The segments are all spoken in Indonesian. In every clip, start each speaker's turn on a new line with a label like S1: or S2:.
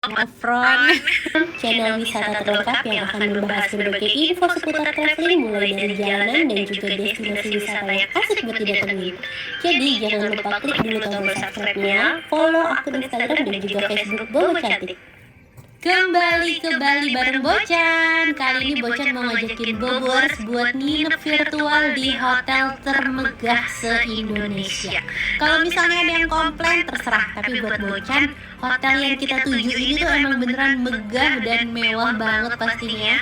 S1: Afron, channel wisata terlengkap yang akan membahas berbagai info seputar traveling mulai dari jalanan dan juga destinasi wisata yang asik buat didatengin. Jadi jangan lupa klik dulu tombol subscribe-nya, follow akun Instagram dan juga Facebook Bobo Cantik. Kembali ke Bali bareng Bocan. Kali ini Bocan mau ngajakin Bobors buat nginep virtual di hotel termegah se-Indonesia. Kalau misalnya ada yang komplain terserah, tapi buat Bocan, hotel yang kita tuju ini tuh emang beneran megah dan mewah banget pastinya.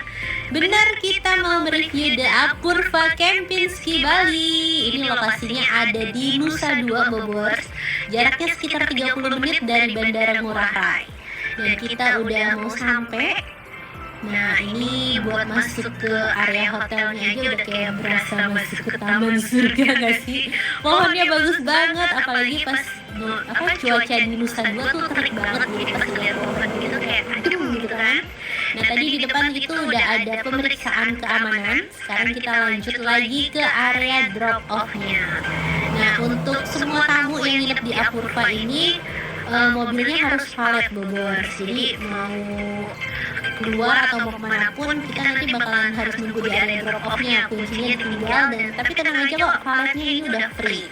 S1: Benar, kita mau mereview The Apurva Kempinski Bali. Ini lokasinya ada di Nusa Dua Bobors. Jaraknya sekitar 30 menit dari Bandara Ngurah Rai. Dan kita udah mau sampai. Nah, ini buat masuk ke area hotelnya aja udah kayak berasa masuk ke taman surga gak sih? Pohonnya bagus banget, apalagi pas cuaca di Nusa Dua tuh terik banget. Jadi pas lihat pohon gitu kayak adem gitu kan. Nah, tadi di depan itu udah ada pemeriksaan keamanan. Sekarang kita lanjut lagi ke area drop off-nya. Nah, untuk semua tamu yang nginep di Apurva ini mobilnya harus valet Bobors. Jadi mau keluar atau mau kemana pun kita nanti bakalan harus nunggu di area drop off-nya. Kuncinya ditinggal dan tapi tenang aja kok, valetnya ini udah free.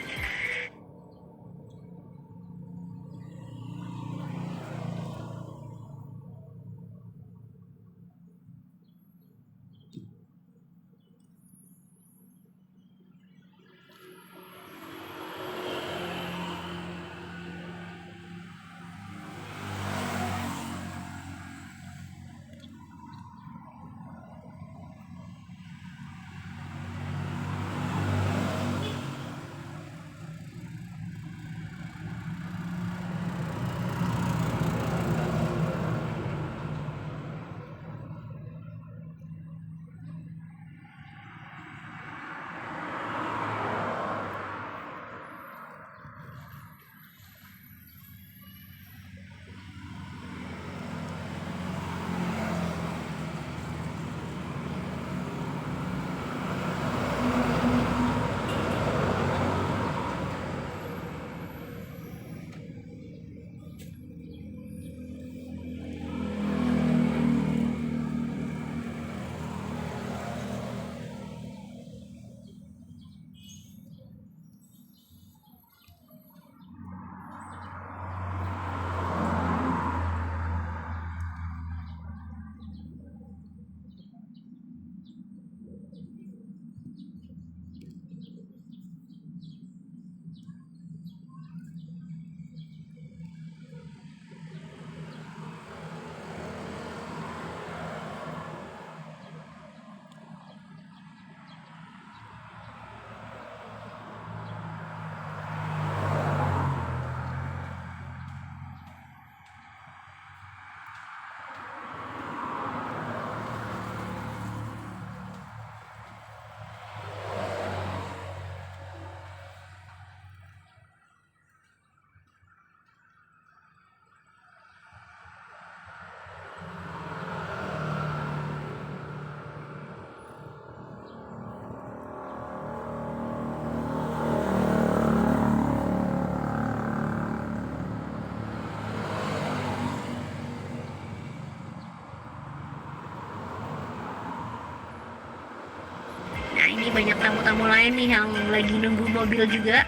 S1: Ini banyak tamu-tamu lain nih yang lagi nunggu mobil juga.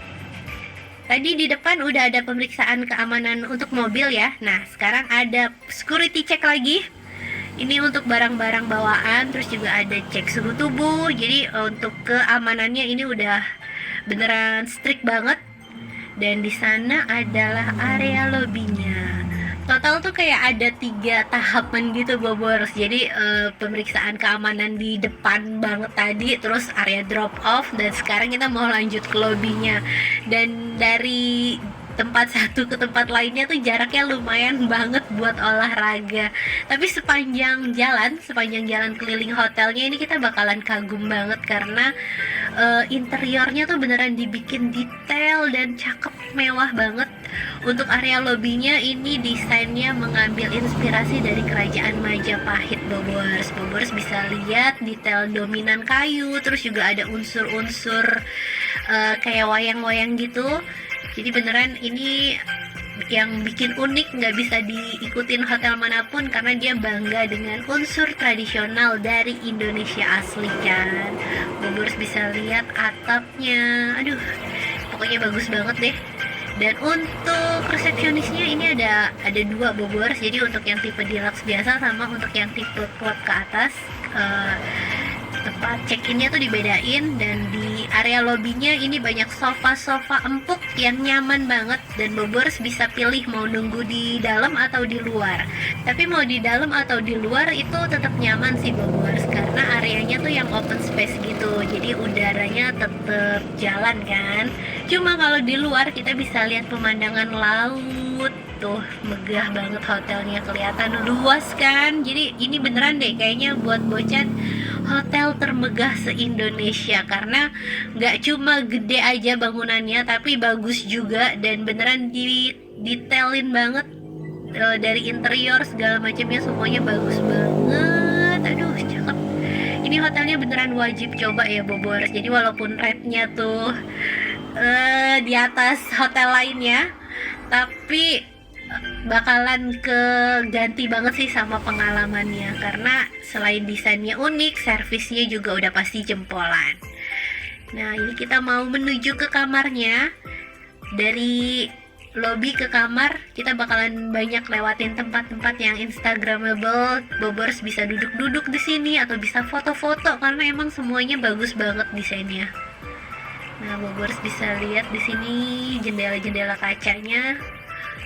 S1: Tadi di depan udah ada pemeriksaan keamanan untuk mobil ya. Nah, sekarang ada security check lagi. Ini untuk barang-barang bawaan, terus juga ada cek suhu tubuh. Jadi untuk keamanannya ini udah beneran strict banget. Dan di sana adalah area lobbynya. Total tuh kayak ada 3 tahapan gitu Bobors. Jadi pemeriksaan keamanan di depan banget tadi, terus area drop off, dan sekarang kita mau lanjut ke lobbynya. Dan dari tempat satu ke tempat lainnya tuh jaraknya lumayan banget buat olahraga. Tapi sepanjang jalan keliling hotelnya ini kita bakalan kagum banget karena interiornya tuh beneran dibikin detail dan cakep, mewah banget. Untuk area lobbynya ini desainnya mengambil inspirasi dari kerajaan Majapahit Bobors. Bobors bisa lihat detail dominan kayu, terus juga ada unsur-unsur kayak wayang-wayang gitu. Jadi beneran ini yang bikin unik, nggak bisa diikutin hotel manapun karena dia bangga dengan unsur tradisional dari Indonesia asli kan. Bobors bisa lihat atapnya, aduh pokoknya bagus banget deh. Dan untuk resepsionisnya ini ada dua Bobors, jadi untuk yang tipe deluxe biasa sama untuk yang tipe club ke atas. Tempat check-innya tuh dibedain, dan di area lobbynya ini banyak sofa-sofa empuk yang nyaman banget, dan Bobors bisa pilih mau nunggu di dalam atau di luar. Tapi mau di dalam atau di luar itu tetap nyaman sih Bobors, karena areanya tuh yang open space gitu, jadi udaranya tetap jalan kan. Cuma kalau di luar kita bisa lihat pemandangan laut, tuh megah banget hotelnya, kelihatan luas kan. Jadi ini beneran deh kayaknya buat Bocan hotel termegah se-Indonesia, karena nggak cuma gede aja bangunannya tapi bagus juga, dan beneran detailin banget. Dari interior segala macamnya semuanya bagus banget. Aduh cakep. Ini hotelnya beneran wajib coba ya Bobors. Jadi walaupun rate-nya tuh di atas hotel lainnya, tapi bakalan keganti banget sih sama pengalamannya, karena selain desainnya unik, servisnya juga udah pasti jempolan. Nah ini kita mau menuju ke kamarnya. Dari lobby ke kamar kita bakalan banyak lewatin tempat-tempat yang instagramable. Bobors bisa duduk-duduk di sini atau bisa foto-foto karena emang semuanya bagus banget desainnya. Nah Bobors bisa lihat di sini jendela-jendela kacanya,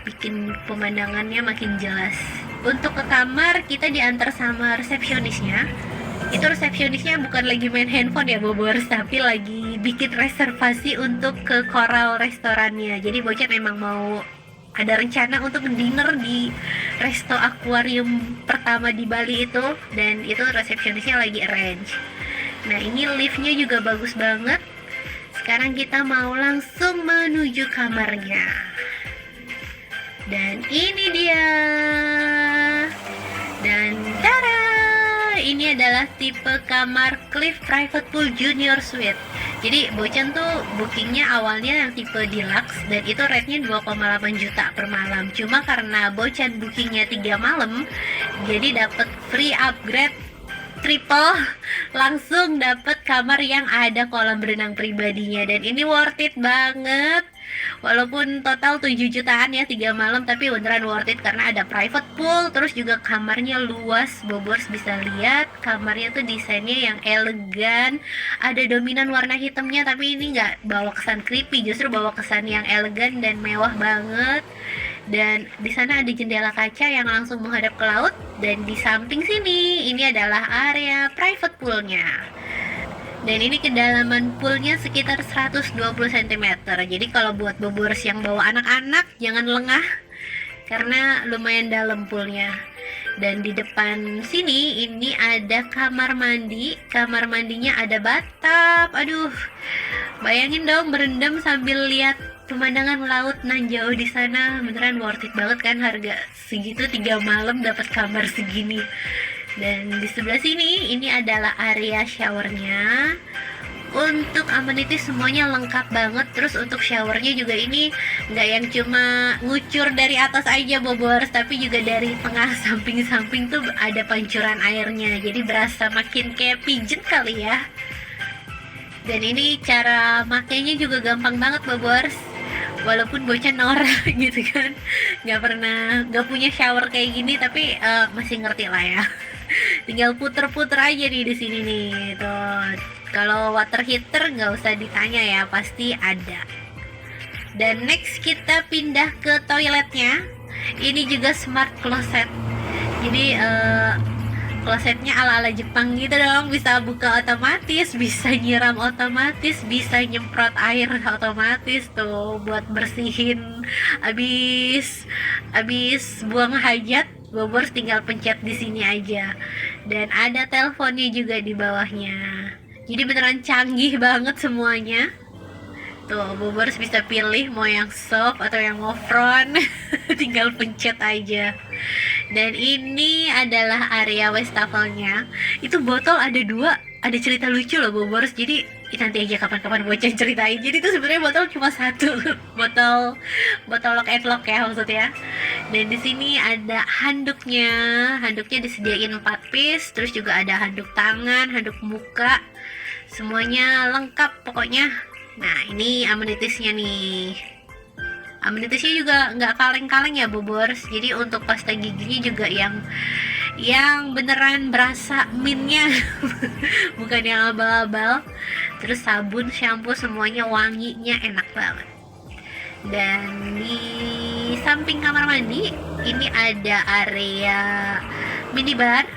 S1: bikin pemandangannya makin jelas. Untuk ke kamar kita diantar sama resepsionisnya. Itu resepsionisnya bukan lagi main handphone ya Bobors, tapi lagi bikin reservasi untuk ke Coral restorannya. Jadi Bocan memang mau ada rencana untuk dinner di resto akuarium pertama di Bali itu, dan itu resepsionisnya lagi arrange. Nah ini liftnya juga bagus banget. Sekarang kita mau langsung menuju kamarnya. Dan ini dia. Dan tada, ini adalah tipe kamar Cliff Private Pool Junior Suite. Jadi Bocan tuh bookingnya awalnya yang tipe deluxe, dan itu rate-nya 2,8 juta per malam. Cuma karena Bocan bookingnya 3 malam, jadi dapat free upgrade triple, langsung dapat kamar yang ada kolam berenang pribadinya, dan ini worth it banget. Walaupun total 7 jutaan ya 3 malam, tapi beneran worth it karena ada private pool, terus juga kamarnya luas. Bobors bisa lihat kamarnya tuh desainnya yang elegan, ada dominan warna hitamnya, tapi ini nggak bawa kesan creepy, justru bawa kesan yang elegan dan mewah banget. Dan di sana ada jendela kaca yang langsung menghadap ke laut, dan di samping sini ini adalah area private poolnya. Dan ini kedalaman poolnya sekitar 120 cm. Jadi kalau buat Bobors yang bawa anak-anak jangan lengah, karena lumayan dalam poolnya. Dan di depan sini ini ada kamar mandi. Kamar mandinya ada bathtub. Aduh, bayangin dong berendam sambil lihat pemandangan laut nan jauh di sana. Beneran worth it banget kan, harga segitu 3 malam dapat kamar segini. Dan di sebelah sini ini adalah area showernya. Untuk amenities semuanya lengkap banget. Terus untuk showernya juga ini nggak yang cuma ngucur dari atas aja Bobors, tapi juga dari tengah samping-samping tuh ada pancuran airnya. Jadi berasa makin kayak pijet kali ya. Dan ini cara makainya juga gampang banget Bobors. Walaupun Bocan norak gitu kan, nggak punya shower kayak gini, tapi masih ngerti lah ya. Tinggal puter-puter aja nih di sini nih tuh. Kalau water heater nggak usah ditanya ya, pasti ada. Dan next kita pindah ke toiletnya. Ini juga smart closet. Jadi klosetnya ala-ala Jepang gitu dong, bisa buka otomatis, bisa nyiram otomatis, bisa nyemprot air otomatis tuh buat bersihin abis buang hajat. Bobors tinggal pencet di sini aja. Dan ada teleponnya juga di bawahnya. Jadi beneran canggih banget semuanya. Tuh, Bobors bisa pilih mau yang soft atau yang mau front. Tinggal pencet aja. Dan ini adalah area wastafelnya. Itu botol ada 2, ada cerita lucu loh Bobors. Jadi nanti aja kapan-kapan Bocan ceritain. Jadi itu sebenarnya botol cuma satu, botol lock and lock ya maksudnya. Dan di sini ada handuknya. Handuknya disediain 4 piece, terus juga ada handuk tangan, handuk muka. Semuanya lengkap pokoknya. Nah, ini amenitisnya nih. Amenitisnya juga nggak kaleng-kaleng ya Bobors. Jadi untuk pasta giginya juga yang beneran berasa mintnya, bukan yang abal-abal. Terus sabun, shampoo semuanya wanginya enak banget. Dan di samping kamar mandi ini ada area minibar,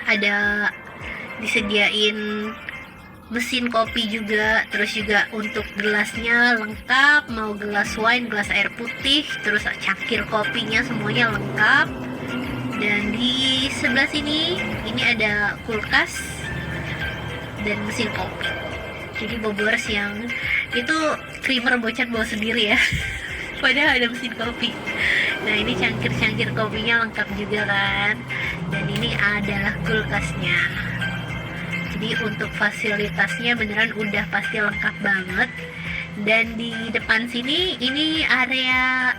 S1: ada disediain mesin kopi juga, terus juga untuk gelasnya lengkap, mau gelas wine, gelas air putih, terus cangkir kopinya semuanya lengkap. Dan di sebelah sini ini ada kulkas dan mesin kopi. Jadi Bobors yang itu creamer Bocan bawa sendiri ya. Padahal ada mesin kopi. Nah, ini cangkir-cangkir kopinya lengkap juga kan. Dan ini adalah kulkasnya. Jadi untuk fasilitasnya beneran udah pasti lengkap banget. Dan di depan sini ini area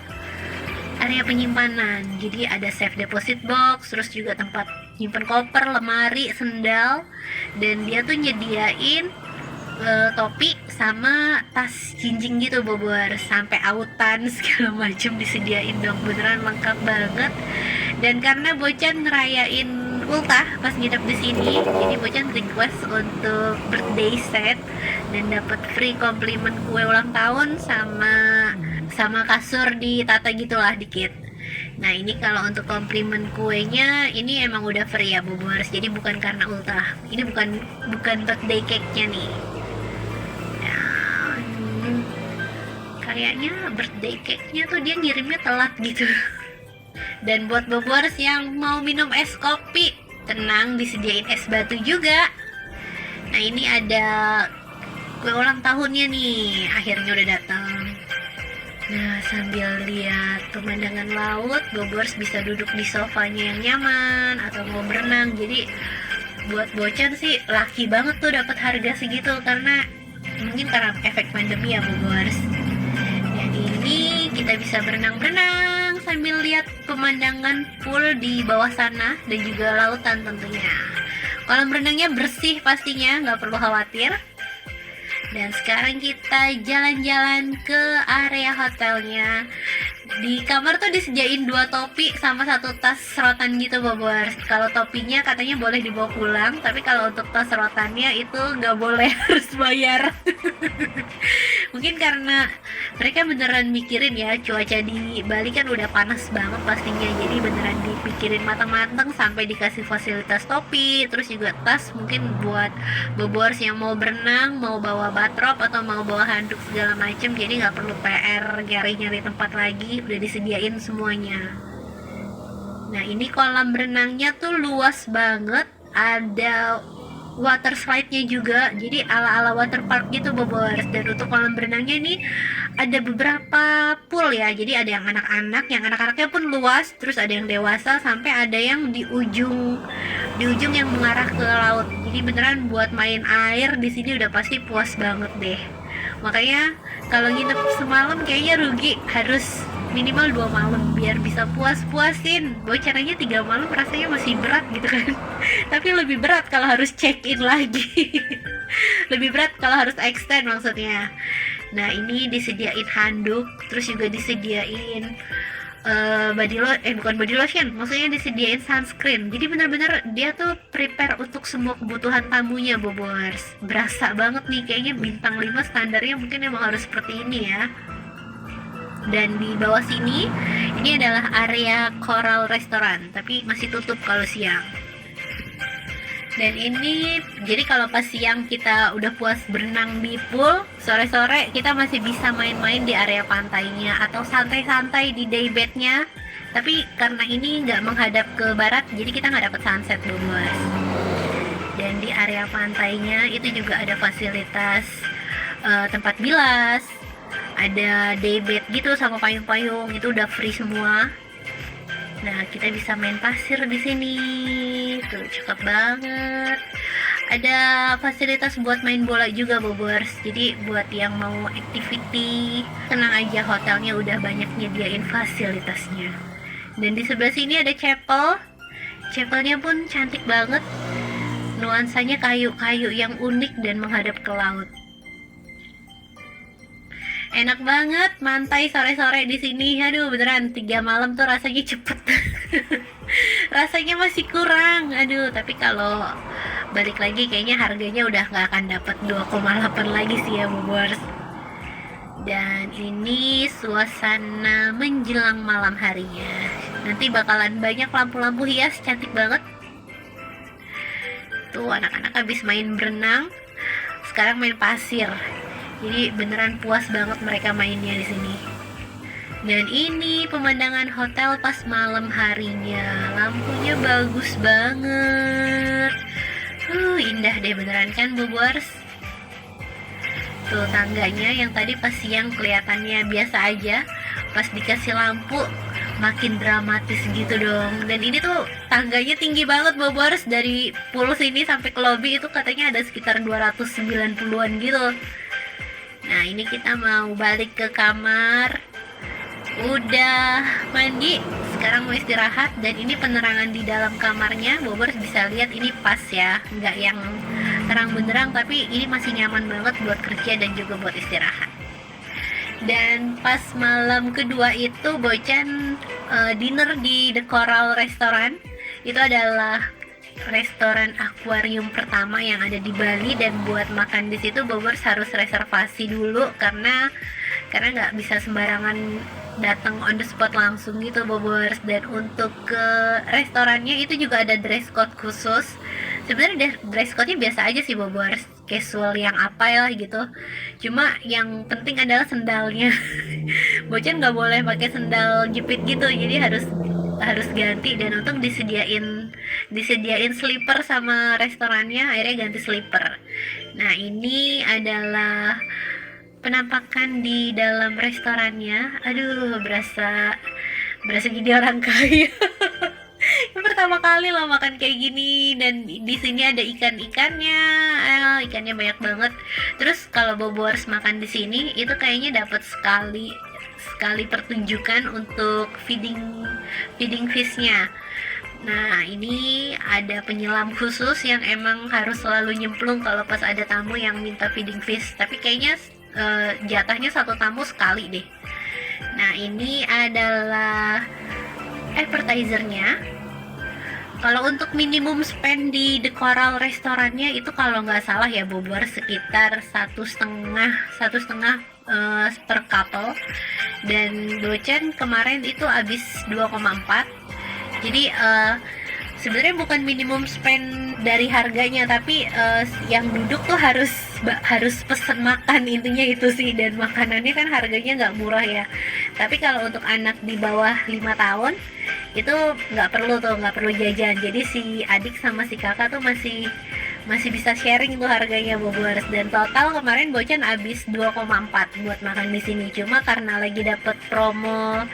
S1: penyimpanan. Jadi ada safe deposit box, terus juga tempat nyimpen koper, lemari, sendal. Dan dia tuh nyediain topi sama tas jinjing gitu Bobors, sampai autan segala macam disediain dong, beneran lengkap banget. Dan karena Bocan ngerayain ultah pas nginep di sini, jadi Bocan request untuk birthday set dan dapat free komplimen kue ulang tahun sama kasur ditata gitulah dikit. Nah, ini kalau untuk komplimen kuenya ini emang udah free ya Bobors. Jadi bukan karena ultah. Ini bukan birthday cake-nya nih. Nah, kayaknya birthday cake-nya tuh dia ngirimnya telat gitu. Dan buat Bobors yang mau minum es kopi, tenang, disediain es batu juga. Nah, ini ada kue ulang tahunnya nih, akhirnya udah datang. Nah, sambil lihat pemandangan laut, Bobors bisa duduk di sofanya yang nyaman atau mau berenang. Jadi buat Bocan sih laki banget tuh dapat harga segitu, karena mungkin karena efek pandemi ya Bobors. Dan ini kita bisa berenang-berenang sambil lihat pemandangan pool di bawah sana dan juga lautan tentunya. Kolam renangnya bersih pastinya, nggak perlu khawatir. Dan sekarang kita jalan-jalan ke area hotelnya. Di kamar tuh disediain 2 topi sama 1 tas serotan gitu Bobors. Kalau topinya katanya boleh dibawa pulang, tapi kalau untuk tas serotannya itu nggak boleh, harus bayar. Mungkin karena mereka beneran mikirin ya, cuaca di Bali kan udah panas banget pastinya. Jadi beneran dipikirin matang-matang sampai dikasih fasilitas topi, terus juga tas mungkin buat Bobors yang mau berenang, mau bawa batrop atau mau bawa handuk segala macem. Jadi nggak perlu PR nyari-nyari tempat lagi, udah disediain semuanya. Nah, ini kolam renangnya tuh luas banget, ada water slide-nya juga, jadi ala-ala water park gitu Bobors. Dan untuk kolam berenangnya ini ada beberapa pool ya, jadi ada yang anak-anak, yang anak-anaknya pun luas, terus ada yang dewasa, sampai ada yang di ujung yang mengarah ke laut. Jadi beneran buat main air di sini udah pasti puas banget deh. Makanya kalau nginep semalam kayaknya rugi, harus minimal 2 malam biar bisa puas-puasin. Bocorannya 3 malam rasanya masih berat gitu kan. Tapi lebih berat kalau harus check in lagi. Lebih berat kalau harus extend maksudnya. Nah, ini disediain handuk, terus juga disediain bukan body lotion, maksudnya disediain sunscreen. Jadi benar-benar dia tuh prepare untuk semua kebutuhan tamunya Bobors. Berasa banget nih, kayaknya bintang 5 standarnya mungkin emang harus seperti ini ya. Dan di bawah sini ini adalah area Coral Restoran, tapi masih tutup kalau siang. Dan ini jadi kalau pas siang kita udah puas berenang di pool, sore-sore kita masih bisa main-main di area pantainya atau santai-santai di daybednya. Tapi karena ini nggak menghadap ke barat, jadi kita nggak dapat sunset Bobors. Dan di area pantainya itu juga ada fasilitas tempat bilas, ada daybed gitu sama payung-payung, itu udah free semua. Nah, kita bisa main pasir di sini. Tuh, cakep banget. Ada fasilitas buat main bola juga Bobors. Jadi buat yang mau activity, tenang aja, hotelnya udah banyak nyediain fasilitasnya. Dan di sebelah sini ada chapel. Chapelnya pun cantik banget. Nuansanya kayu-kayu yang unik dan menghadap ke laut. Enak banget mantai sore-sore di sini. Aduh, beneran 3 malam tuh rasanya cepet. Rasanya masih kurang. Aduh, tapi kalau balik lagi kayaknya harganya udah nggak akan dapat 2,8 lagi sih ya Bobors. Dan ini suasana menjelang malam harinya. Nanti bakalan banyak lampu-lampu hias, cantik banget. Tuh anak-anak habis main berenang, sekarang main pasir. Jadi beneran puas banget mereka mainnya di sini. Dan ini pemandangan hotel pas malam harinya. Lampunya bagus banget. Indah deh beneran kan Bobors. Tuh tangganya yang tadi pas siang kelihatannya biasa aja, pas dikasih lampu makin dramatis gitu dong. Dan ini tuh tangganya tinggi banget Bobors, dari pool sini sampai ke lobby itu katanya ada sekitar 290-an gitu. Nah ini kita mau balik ke kamar, udah mandi, sekarang mau istirahat. Dan ini penerangan di dalam kamarnya Bobors bisa lihat ini pas ya, nggak yang terang benderang, tapi ini masih nyaman banget buat kerja dan juga buat istirahat. Dan pas malam kedua itu Bocan dinner di The Coral Restaurant. Itu adalah restoran akuarium pertama yang ada di Bali, dan buat makan di situ Bobors harus reservasi dulu karena nggak bisa sembarangan datang on the spot langsung gitu Bobors. Dan untuk ke restorannya itu juga ada dress code khusus. Sebenarnya dress code-nya biasa aja sih Bobors, casual yang apa ya gitu. Cuma yang penting adalah sendalnya. Bocan nggak boleh pakai sendal jepit gitu, jadi harus ganti. Dan untung disediain slipper sama restorannya, akhirnya ganti slipper. Nah ini adalah penampakan di dalam restorannya. Aduh, berasa jadi orang kaya. Pertama kali lo makan kayak gini. Dan di sini ada ikannya banyak banget. Terus kalau Bobors makan di sini itu kayaknya dapat sekali pertunjukan untuk feeding fishnya. Nah ini ada penyelam khusus yang emang harus selalu nyemplung kalau pas ada tamu yang minta feeding fish. Tapi kayaknya jatahnya satu tamu sekali deh. Nah ini adalah appetizernya. Kalau untuk minimum spend di The Coral restorannya itu kalau nggak salah ya Bobors sekitar 1,5 per couple. Dan Bocan kemarin itu habis 2,4. Jadi sebenarnya bukan minimum spend dari harganya, tapi yang duduk tuh harus pesen makan, intinya itu sih. Dan makanannya kan harganya nggak murah ya. Tapi kalau untuk anak di bawah 5 tahun itu nggak perlu jajan. Jadi si adik sama si kakak tuh masih bisa sharing tuh harganya Bobors. Dan total kemarin Bocan habis 2,4 buat makan di sini. Cuma karena lagi dapet promo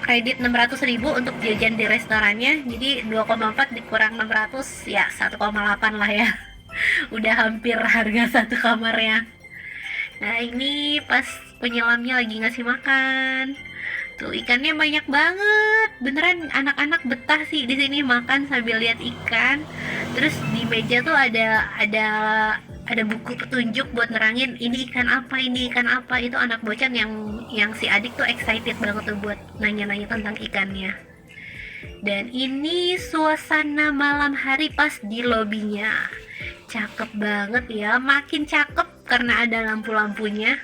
S1: kredit 600.000 untuk jajan di restorannya, jadi 2,4 dikurang 600 ya 1,8 lah ya. Udah hampir harga satu kamarnya. Nah ini pas penyelamnya lagi ngasih makan. Tuh ikannya banyak banget. Beneran anak-anak betah sih di sini makan sambil lihat ikan. Terus di meja tuh ada buku petunjuk buat nerangin ini ikan apa. Itu anak Bocan yang si adik tuh excited banget tuh buat nanya-nanya tentang ikannya. Dan ini suasana malam hari pas di lobinya. Cakep banget ya, makin cakep karena ada lampu-lampunya.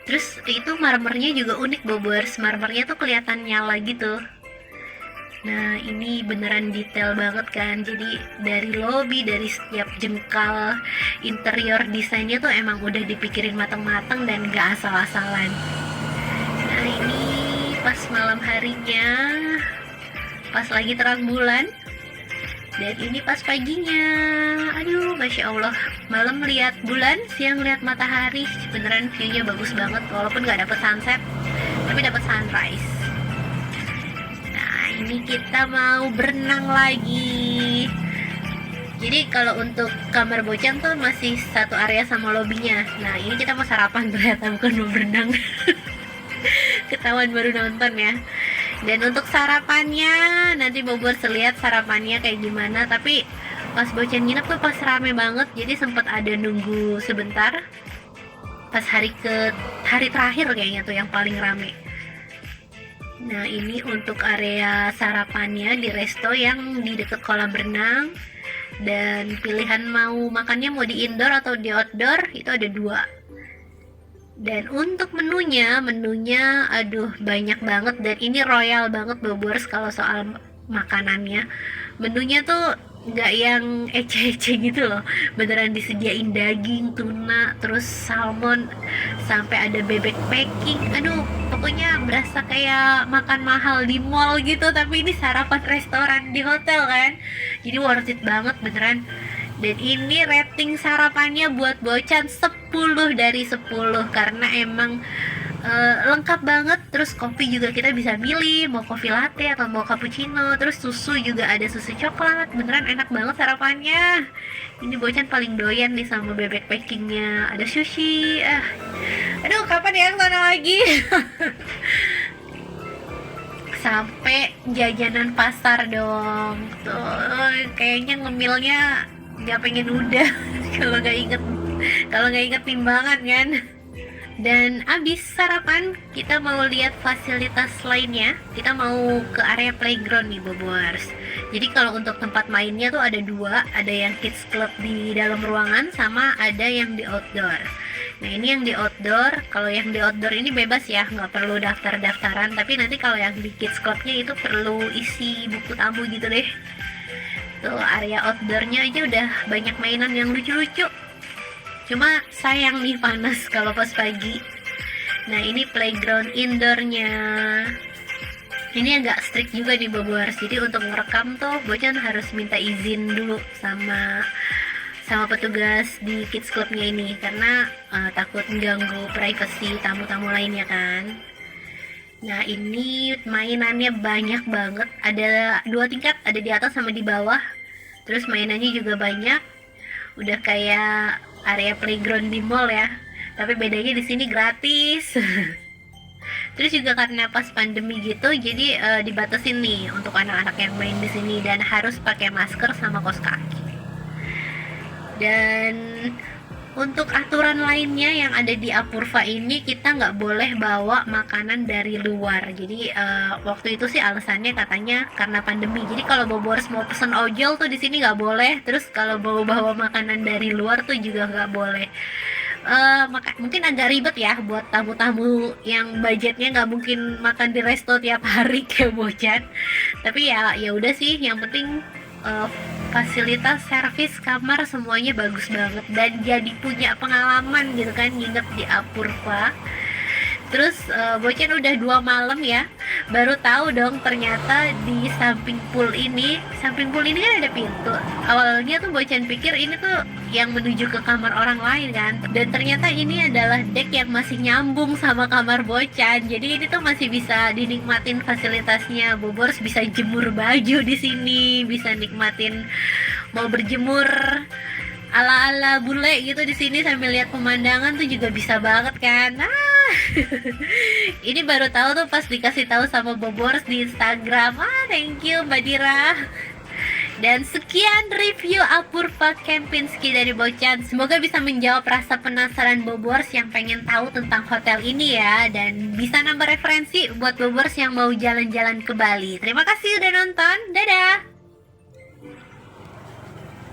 S1: Terus itu marmernya juga unik Bobors, marmernya tuh kelihatan nyala gitu. Nah ini beneran detail banget kan. Jadi dari lobby, dari setiap jengkal interior desainnya tuh emang udah dipikirin matang-matang dan gak asal-asalan. Nah ini pas malam harinya, pas lagi terang bulan. Dan ini pas paginya. Aduh Masya Allah, malam lihat bulan, siang lihat matahari. Beneran view-nya bagus banget. Walaupun gak dapet sunset, tapi dapet sunrise. Nah ini kita mau berenang lagi. Jadi kalau untuk kamar Bocan tuh masih satu area sama lobbynya. Nah ini kita mau sarapan ternyata, bukan mau berenang. Ketahuan baru nonton ya. Dan untuk sarapannya nanti Bobor lihat sarapannya kayak gimana. Tapi pas Bocan nginep tuh pas rame banget, jadi sempat ada nunggu sebentar. Pas hari terakhir kayaknya tuh yang paling rame. Nah ini untuk area sarapannya di resto yang di dekat kolam renang. Dan pilihan mau makannya mau di indoor atau di outdoor itu ada 2. Dan untuk menunya aduh banyak banget, dan ini royal banget Bobors kalau soal makanannya. Menunya tuh nggak yang ece-ece gitu loh, beneran disediain daging, tuna, terus salmon, sampai ada bebek packing. Aduh pokoknya berasa kayak makan mahal di mall gitu, tapi ini sarapan restoran di hotel kan, jadi worth it banget beneran. Dan ini rating sarapannya buat Bocan 10 dari 10 karena emang lengkap banget. Terus kopi juga kita bisa milih mau kopi latte atau mau cappuccino. Terus susu juga ada susu coklat, beneran enak banget sarapannya. Ini Bocan paling doyan nih sama bebek packingnya, ada sushi. Aduh kapan ya kesana lagi. Sampai jajanan pasar dong tuh, kayaknya ngemilnya nggak pengen udah kalau nggak inget timbangan kan. Dan abis sarapan kita mau lihat fasilitas lainnya, kita mau ke area playground nih Bobors. Jadi kalau untuk tempat mainnya tuh ada 2, ada yang kids club di dalam ruangan sama ada yang di outdoor. Nah ini yang di outdoor, kalau yang di outdoor ini bebas ya, nggak perlu daftaran, tapi nanti kalau yang di kids clubnya itu perlu isi buku tamu gitu deh. Tuh area outdoornya aja udah banyak mainan yang lucu-lucu. Cuma sayang nih panas kalau pas pagi. Nah ini playground indoornya. Ini agak strict juga nih Bobors. Jadi untuk merekam tuh Bocan harus minta izin dulu sama petugas di kids clubnya ini, karena takut mengganggu privasi tamu-tamu lainnya kan. Nah ini mainannya banyak banget, ada 2 tingkat, ada di atas sama di bawah. Terus mainannya juga banyak, udah kayak area playground di mall ya, tapi bedanya di sini gratis. Terus juga karena pas pandemi gitu, jadi dibatasin nih untuk anak-anak yang main di sini dan harus pakai masker sama kaos kaki. Dan untuk aturan lainnya yang ada di Apurva ini, kita nggak boleh bawa makanan dari luar. Jadi waktu itu sih alasannya katanya karena pandemi. Jadi kalau Bobors mau pesen ojol tuh di sini nggak boleh. Terus kalau mau bawa makanan dari luar tuh juga nggak boleh. Mungkin agak ribet ya buat tamu-tamu yang budgetnya nggak mungkin makan di resto tiap hari kayak Bocan. Tapi ya udah sih, yang penting fasilitas servis kamar semuanya bagus banget dan jadi punya pengalaman gitu kan nginep di Apurva. Terus Bocan udah 2 malam ya, baru tahu dong ternyata di samping pool ini kan ada pintu. Awalnya tuh Bocan pikir ini tuh yang menuju ke kamar orang lain kan, dan ternyata ini adalah deck yang masih nyambung sama kamar Bocan. Jadi ini tuh masih bisa dinikmatin fasilitasnya. Bobors bisa jemur baju di sini, bisa nikmatin mau berjemur ala-ala bule gitu di sini sambil lihat pemandangan tuh juga bisa banget kan. Ini baru tahu tuh pas dikasih tahu sama Bobors di Instagram. Thank you Mbak Dira. Dan sekian review Apurva Kempinski dari Bocan. Semoga bisa menjawab rasa penasaran Bobors yang pengen tahu tentang hotel ini ya, dan bisa nambah referensi buat Bobors yang mau jalan-jalan ke Bali. Terima kasih udah nonton.